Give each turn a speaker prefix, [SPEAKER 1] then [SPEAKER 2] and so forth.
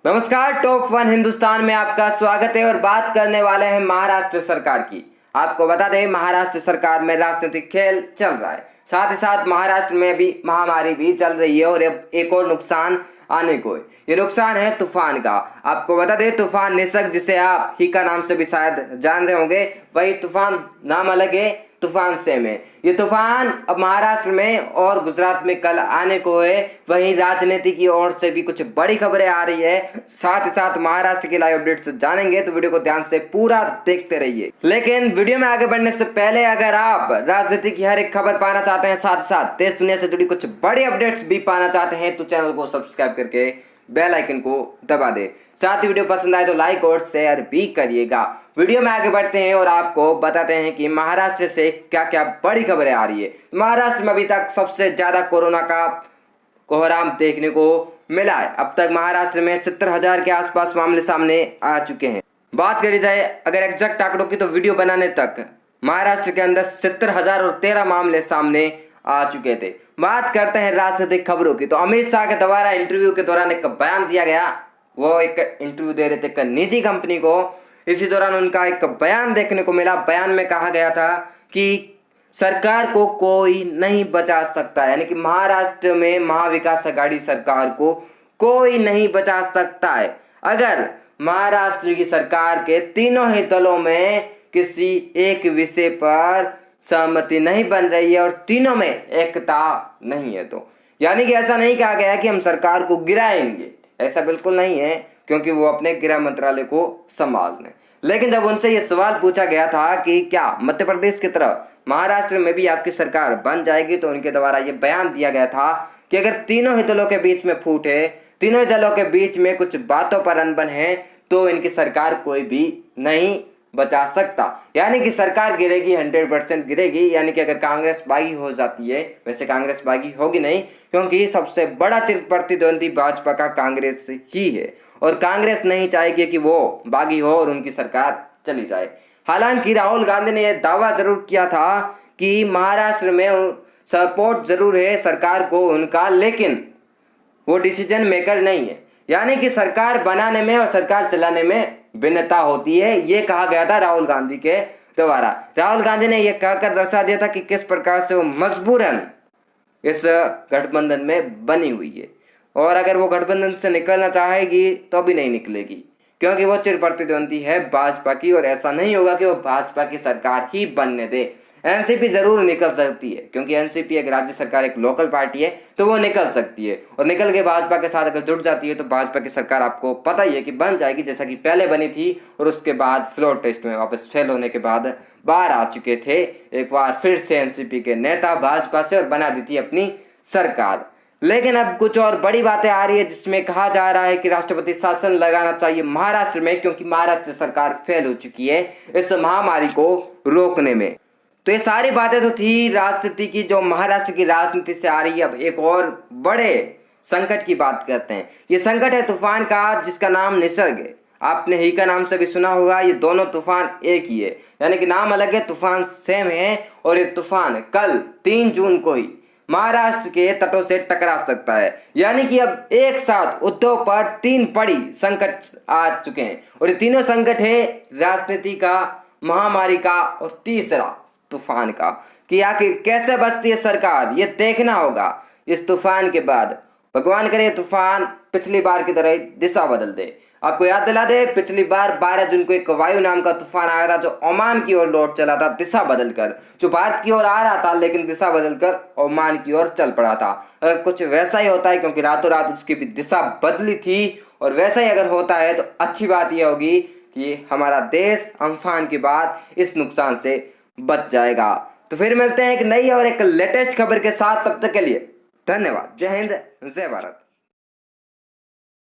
[SPEAKER 1] नमस्कार, top one Hindustan में आपका स्वागत है और बात करने वाले हैं महाराष्ट्र सरकार की। आपको बता दें, महाराष्ट्र सरकार में राजनीतिक खेल चल रहा है। साथ ही साथ महाराष्ट्र में भी महामारी भी चल रही है और अब एक और नुकसान आने को है। ये नुकसान है तूफान का। आपको बता दें, तूफान निसर्ग, जिसे आप ही का नाम से भी शायद जान रहे होंगे, वही तूफान नाम अलग है, तूफान सेम है। ये तूफान अब महाराष्ट्र में और गुजरात में कल आने को है। वहीं राजनीति की ओर से भी कुछ बड़ी खबरें आ रही है। साथ ही साथ महाराष्ट्र की लाइव अपडेट्स जानेंगे, तो वीडियो को ध्यान से पूरा देखते रहिए। लेकिन वीडियो में आगे बढ़ने से पहले अगर आप राजनीति की हर एक खबर पाना चाहते हैं, साथ ही साथ देश दुनिया से जुड़ी कुछ बड़ी अपडेट्स भी पाना चाहते हैं, तो चैनल को सब्सक्राइब करके बेल आइकन को दबा दे। साथ ही वीडियो पसंद आए तो लाइक और शेयर भी करिएगा। वीडियो में आगे बढ़ते हैं और आपको बताते हैं कि महाराष्ट्र से क्या क्या बड़ी खबरें आ रही है। महाराष्ट्र में अभी तक सबसे ज्यादा कोरोना का कोहराम देखने को मिला है। अब तक महाराष्ट्र में 70,000 के आसपास मामले सामने आ चुके हैं। बात करी जाए अगर एग्जैक्ट आंकड़ों की, तो वीडियो बनाने तक महाराष्ट्र के अंदर 70,013 मामले सामने आ चुके थे। बात करते हैं राजनीतिक खबरों की, तो अमित शाह के द्वारा इंटरव्यू के दौरान एक बयान दिया गया। वो एक इंटरव्यू दे रहे थे एक निजी कंपनी को। इसी दौरान उनका एक बयान देखने को मिला। बयान में कहा गया था कि सरकार को कोई नहीं बचा सकता, यानी कि महाराष्ट्र में महा विकास अघादी सरकार को कोई नहीं बचा सकता है। अगर महाराष्ट्र की सरकार के तीनों ही दलों में किसी एक विषय पर सहमति नहीं बन रही है और तीनों में एकता नहीं है, तो यानी कि ऐसा नहीं कहा गया कि हम सरकार को गिराएंगे, ऐसा बिल्कुल नहीं है, क्योंकि वो अपने गृह मंत्रालय को संभाल रहे हैं। लेकिन जब उनसे ये सवाल पूछा गया था कि क्या मध्य प्रदेश की तरह महाराष्ट्र में भी आपकी सरकार बन जाएगी, तो उनके द्वारा ये बयान दिया गया था कि अगर तीनों ही दलों के बीच में फूट है, तीनों ही दलों के बीच में कुछ बातों पर अनबन है, तो इनकी सरकार कोई भी नहीं बचा सकता। यानी कि सरकार गिरेगी, 100% गिरेगी। यानी कि अगर कांग्रेस बागी हो जाती है, वैसे कांग्रेस बागी होगी नहीं, क्योंकि सबसे बड़ा प्रतिद्वंदी भाजपा का कांग्रेस ही है और कांग्रेस नहीं चाहेगी कि वो बागी हो और उनकी सरकार चली जाए। हालांकि राहुल गांधी ने यह दावा जरूर किया था कि महाराष्ट्र में सपोर्ट जरूर है सरकार को उनका, लेकिन वो डिसीजन मेकर नहीं है। यानी कि सरकार बनाने में और सरकार चलाने में भिन्नता होती है, ये कहा गया था राहुल गांधी के द्वारा। राहुल गांधी ने यह कहकर दर्शा दिया था कि किस प्रकार से वो मजबूरन इस गठबंधन में बनी हुई है और अगर वो गठबंधन से निकलना चाहेगी तो भी नहीं निकलेगी, क्योंकि वो चिर प्रतिद्वंदी है भाजपा की और ऐसा नहीं होगा कि वो भाजपा की सरकार ही बनने दे। एनसीपी जरूर निकल सकती है, क्योंकि एनसीपी एक राज्य सरकार, एक लोकल पार्टी है, तो वो निकल सकती है और निकल के भाजपा के साथ अगर जुड़ जाती है तो भाजपा की सरकार आपको पता ही है कि बन जाएगी, जैसा कि पहले बनी थी और उसके बाद फ्लोर टेस्ट में वापस फेल होने के बाद बाहर आ चुके थे। एक बार फिर से एनसीपी के नेता भाजपा से और बना दी थी अपनी सरकार। लेकिन अब कुछ और बड़ी बातें आ रही है, जिसमें कहा जा रहा है कि राष्ट्रपति शासन लगाना चाहिए महाराष्ट्र में, क्योंकि महाराष्ट्र सरकार फेल हो चुकी है इस महामारी को रोकने में। तो ये सारी बातें तो थी राजनीति की, जो महाराष्ट्र की राजनीति से आ रही है। अब एक और बड़े संकट की बात करते हैं। ये संकट है तूफान का, जिसका नाम निसर्ग है। आपने ही का नाम से भी सुना होगा। ये दोनों तूफान एक ही है, यानी कि नाम अलग है, तूफान सेम है। और ये तूफान कल 3 जून को ही महाराष्ट्र के तटों से टकरा सकता है। यानी कि अब एक साथ उद्धव पर 3 बड़ी संकट आ चुके हैं और ये तीनों संकट है राजनीति का, महामारी का और तीसरा तूफान का। कि आखिर कैसे बचती है सरकार, ये देखना होगा इस तूफान के बाद। भगवान करे तूफान पिछली बार की तरह दिशा बदल दे। आपको याद दिला दे, पिछली बार 12 जून को एक वायु नाम का तूफान आया था, जो ओमान की ओर लौट चला था दिशा बदलकर, जो भारत की ओर आ रहा था लेकिन दिशा बदलकर ओमान की ओर चल पड़ा था। अगर कुछ वैसा ही होता है, क्योंकि रातों रात उसकी भी दिशा बदली थी, और वैसा ही अगर होता है तो अच्छी बात यह होगी कि हमारा देश अम्फान के बाद इस नुकसान से बच जाएगा। तो फिर मिलते हैं एक नई और एक लेटेस्ट खबर के साथ। तब तक के लिए धन्यवाद। जय हिंद, जय भारत।